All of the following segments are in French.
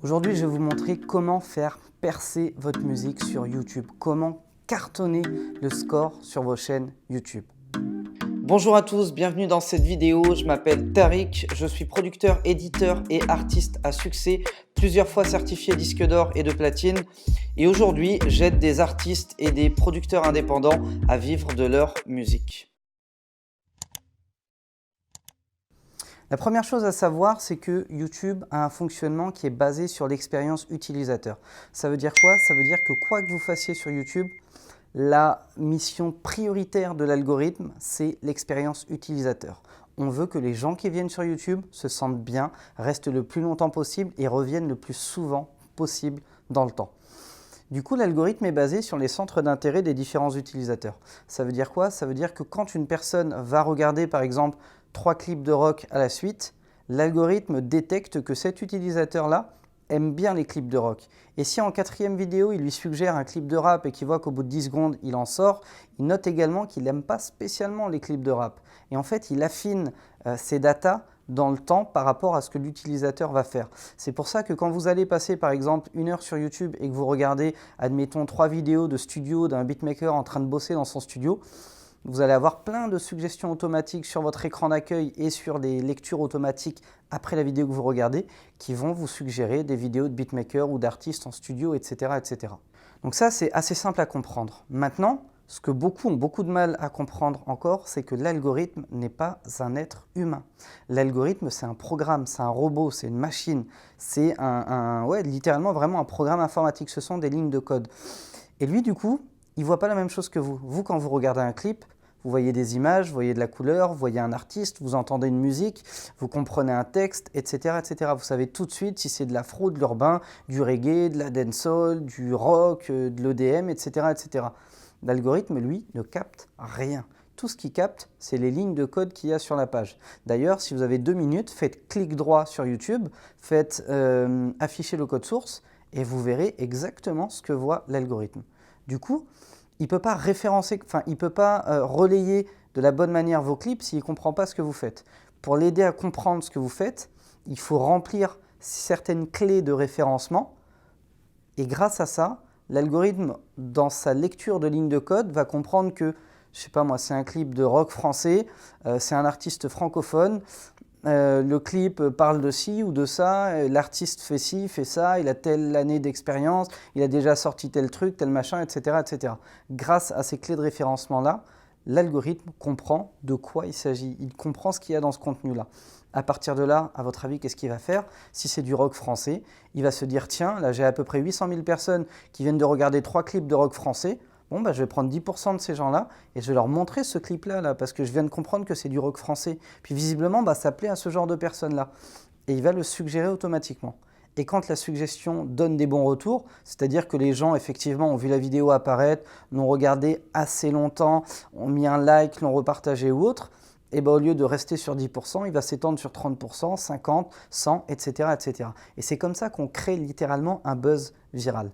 Aujourd'hui, je vais vous montrer comment faire percer votre musique sur YouTube, comment cartonner le score sur vos chaînes YouTube. Bonjour à tous, bienvenue dans cette vidéo. Je m'appelle Tariq, je suis producteur, éditeur et artiste à succès, plusieurs fois certifié disque d'or et de platine. Et aujourd'hui, j'aide des artistes et des producteurs indépendants à vivre de leur musique. La première chose à savoir, c'est que YouTube a un fonctionnement qui est basé sur l'expérience utilisateur. Ça veut dire quoi? Ça veut dire que quoi que vous fassiez sur YouTube, la mission prioritaire de l'algorithme, c'est l'expérience utilisateur. On veut que les gens qui viennent sur YouTube se sentent bien, restent le plus longtemps possible et reviennent le plus souvent possible dans le temps. Du coup, l'algorithme est basé sur les centres d'intérêt des différents utilisateurs. Ça veut dire quoi? Ça veut dire que quand une personne va regarder par exemple 3 clips de rock à la suite, l'algorithme détecte que cet utilisateur-là aime bien les clips de rock. Et si en 4e vidéo, il lui suggère un clip de rap et qu'il voit qu'au bout de 10 secondes, il en sort, il note également qu'il n'aime pas spécialement les clips de rap. Et en fait, il affine ses datas dans le temps par rapport à ce que l'utilisateur va faire. C'est pour ça que quand vous allez passer par exemple 1 heure sur YouTube et que vous regardez, admettons, 3 vidéos de studio d'un beatmaker en train de bosser dans son studio, vous allez avoir plein de suggestions automatiques sur votre écran d'accueil et sur des lectures automatiques après la vidéo que vous regardez qui vont vous suggérer des vidéos de beatmakers ou d'artistes en studio, etc., etc. Donc ça, c'est assez simple à comprendre. Maintenant, ce que beaucoup ont beaucoup de mal à comprendre encore, c'est que l'algorithme n'est pas un être humain. L'algorithme, c'est un programme, c'est un robot, c'est une machine, c'est littéralement vraiment un programme informatique. Ce sont des lignes de code. Et lui, du coup, il ne voit pas la même chose que vous. Vous, quand vous regardez un clip, vous voyez des images, vous voyez de la couleur, vous voyez un artiste, vous entendez une musique, vous comprenez un texte, etc., etc. Vous savez tout de suite si c'est de l'afro, de l'urbain, du reggae, de la dancehall, du rock, de l'EDM, etc., etc. L'algorithme, lui, ne capte rien. Tout ce qu'il capte, c'est les lignes de code qu'il y a sur la page. D'ailleurs, si vous avez 2 minutes, faites clic droit sur YouTube, faites afficher le code source et vous verrez exactement ce que voit l'algorithme. Du coup, il ne peut pas référencer, il ne peut pas relayer de la bonne manière vos clips s'il ne comprend pas ce que vous faites. Pour l'aider à comprendre ce que vous faites, il faut remplir certaines clés de référencement et grâce à ça, l'algorithme, dans sa lecture de lignes de code, va comprendre que, je ne sais pas moi, c'est un clip de rock français, c'est un artiste francophone, le clip parle de ci ou de ça, l'artiste fait ci, fait ça, il a telle année d'expérience, il a déjà sorti tel truc, tel machin, etc., etc. Grâce à ces clés de référencement-là, l'algorithme comprend de quoi il s'agit, il comprend ce qu'il y a dans ce contenu-là. À partir de là, à votre avis, qu'est-ce qu'il va faire? Si c'est du rock français, il va se dire, tiens, là j'ai à peu près 800 000 personnes qui viennent de regarder 3 clips de rock français, bon, je vais prendre 10% de ces gens-là et je vais leur montrer ce clip-là parce que je viens de comprendre que c'est du rock français. Puis visiblement, ça plaît à ce genre de personnes-là. Et il va le suggérer automatiquement. Et quand la suggestion donne des bons retours, c'est-à-dire que les gens effectivement ont vu la vidéo apparaître, l'ont regardé assez longtemps, ont mis un like, l'ont repartagé ou autre, et au lieu de rester sur 10%, il va s'étendre sur 30%, 50%, 100%, etc., etc. Et c'est comme ça qu'on crée littéralement un buzz viral.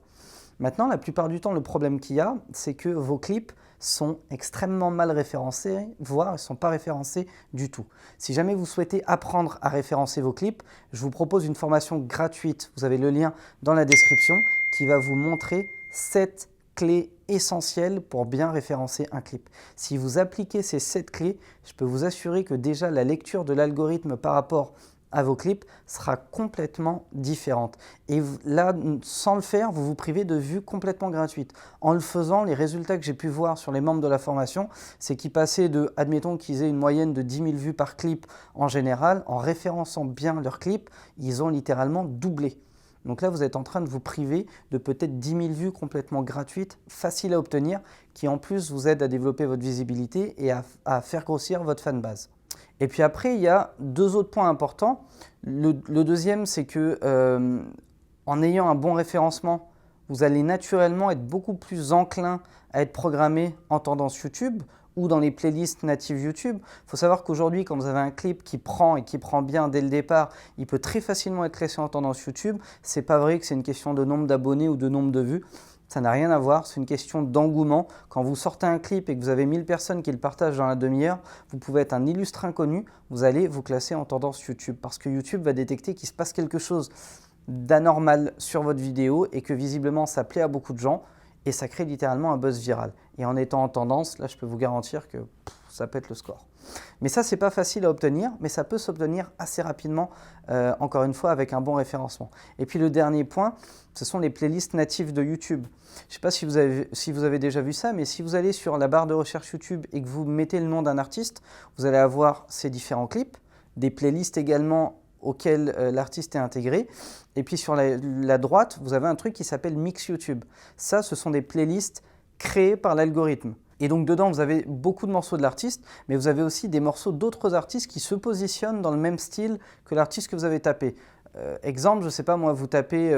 Maintenant, la plupart du temps, le problème qu'il y a, c'est que vos clips sont extrêmement mal référencés, voire ils ne sont pas référencés du tout. Si jamais vous souhaitez apprendre à référencer vos clips, je vous propose une formation gratuite, vous avez le lien dans la description, qui va vous montrer 7 clés essentielles pour bien référencer un clip. Si vous appliquez ces 7 clés, je peux vous assurer que déjà la lecture de l'algorithme par rapport à vos clips sera complètement différente. Et là, sans le faire, vous vous privez de vues complètement gratuites. En le faisant, les résultats que j'ai pu voir sur les membres de la formation, c'est qu'ils passaient de, admettons qu'ils aient une moyenne de 10 000 vues par clip en général, en référençant bien leurs clips, ils ont littéralement doublé. Donc là, vous êtes en train de vous priver de peut-être 10 000 vues complètement gratuites, faciles à obtenir, qui en plus vous aident à développer votre visibilité et à faire grossir votre fanbase. Et puis après, il y a 2 autres points importants. Le deuxième, c'est que en ayant un bon référencement, vous allez naturellement être beaucoup plus enclin à être programmé en tendance YouTube ou dans les playlists natives YouTube. Il faut savoir qu'aujourd'hui, quand vous avez un clip qui prend et qui prend bien dès le départ, il peut très facilement être classé en tendance YouTube. Ce n'est pas vrai que c'est une question de nombre d'abonnés ou de nombre de vues. Ça n'a rien à voir, c'est une question d'engouement. Quand vous sortez un clip et que vous avez 1000 personnes qui le partagent dans la demi-heure, vous pouvez être un illustre inconnu, vous allez vous classer en tendance YouTube parce que YouTube va détecter qu'il se passe quelque chose. d'anormal sur votre vidéo et que visiblement ça plaît à beaucoup de gens et ça crée littéralement un buzz viral. Et en étant en tendance, là je peux vous garantir que ça pète le score. Mais ça, c'est pas facile à obtenir, mais ça peut s'obtenir assez rapidement, encore une fois, avec un bon référencement. Et puis le dernier point, ce sont les playlists natives de YouTube. Je ne sais pas si vous avez déjà vu ça, mais si vous allez sur la barre de recherche YouTube et que vous mettez le nom d'un artiste, vous allez avoir ces différents clips, des playlists également auxquelles l'artiste est intégré. Et puis sur la droite, vous avez un truc qui s'appelle Mix YouTube. Ça, ce sont des playlists créées par l'algorithme. Et donc dedans, vous avez beaucoup de morceaux de l'artiste, mais vous avez aussi des morceaux d'autres artistes qui se positionnent dans le même style que l'artiste que vous avez tapé. Exemple, je ne sais pas moi, vous tapez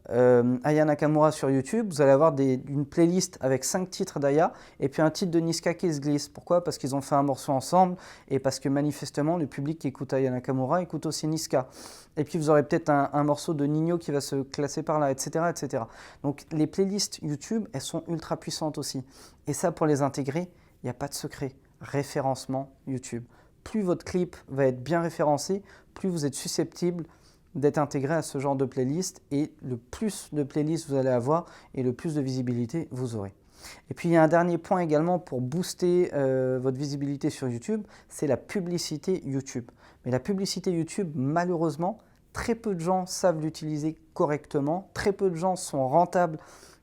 Aya Nakamura sur YouTube, vous allez avoir une playlist avec 5 titres d'Aya et puis un titre de Niska qui se glisse. Pourquoi? Parce qu'ils ont fait un morceau ensemble et parce que manifestement le public qui écoute Aya Nakamura écoute aussi Niska. Et puis vous aurez peut-être un morceau de Nino qui va se classer par là, etc., etc. Donc les playlists YouTube, elles sont ultra puissantes aussi. Et ça, pour les intégrer, il n'y a pas de secret. Référencement YouTube. Plus votre clip va être bien référencé, plus vous êtes susceptible d'être intégré à ce genre de playlist et le plus de playlists vous allez avoir et le plus de visibilité vous aurez. Et puis il y a un dernier point également pour booster votre visibilité sur YouTube, c'est la publicité YouTube. Mais la publicité YouTube, malheureusement, très peu de gens savent l'utiliser correctement, très peu de gens sont rentables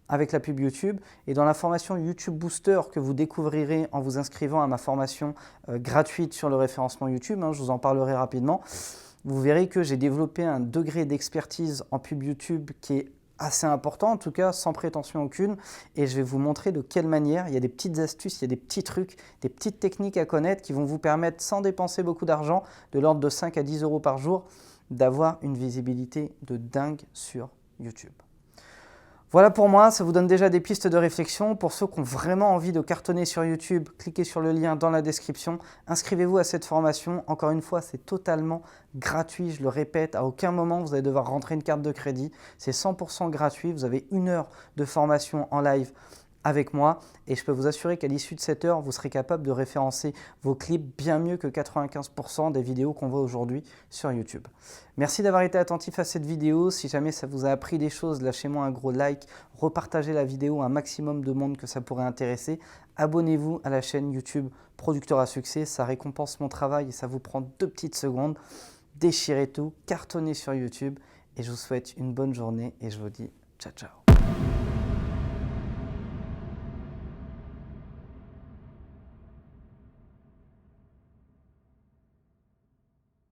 avec la pub YouTube. Et dans la formation YouTube Booster que vous découvrirez en vous inscrivant à ma formation gratuite sur le référencement YouTube, je vous en parlerai rapidement, vous verrez que j'ai développé un degré d'expertise en pub YouTube qui est assez important, en tout cas sans prétention aucune, et je vais vous montrer de quelle manière, il y a des petites astuces, il y a des petits trucs, des petites techniques à connaître qui vont vous permettre, sans dépenser beaucoup d'argent, de l'ordre de 5 à 10 euros par jour, d'avoir une visibilité de dingue sur YouTube. Voilà pour moi, ça vous donne déjà des pistes de réflexion. Pour ceux qui ont vraiment envie de cartonner sur YouTube, cliquez sur le lien dans la description. Inscrivez-vous à cette formation. Encore une fois, c'est totalement gratuit. Je le répète, à aucun moment vous allez devoir rentrer une carte de crédit. C'est 100% gratuit. Vous avez 1 heure de formation en live avec moi et je peux vous assurer qu'à l'issue de cette heure, vous serez capable de référencer vos clips bien mieux que 95% des vidéos qu'on voit aujourd'hui sur YouTube. Merci d'avoir été attentif à cette vidéo. Si jamais ça vous a appris des choses, lâchez-moi un gros like, repartagez la vidéo à un maximum de monde que ça pourrait intéresser. Abonnez-vous à la chaîne YouTube Producteur à succès, ça récompense mon travail et ça vous prend 2 petites secondes. Déchirez tout, cartonnez sur YouTube et je vous souhaite une bonne journée et je vous dis ciao ciao.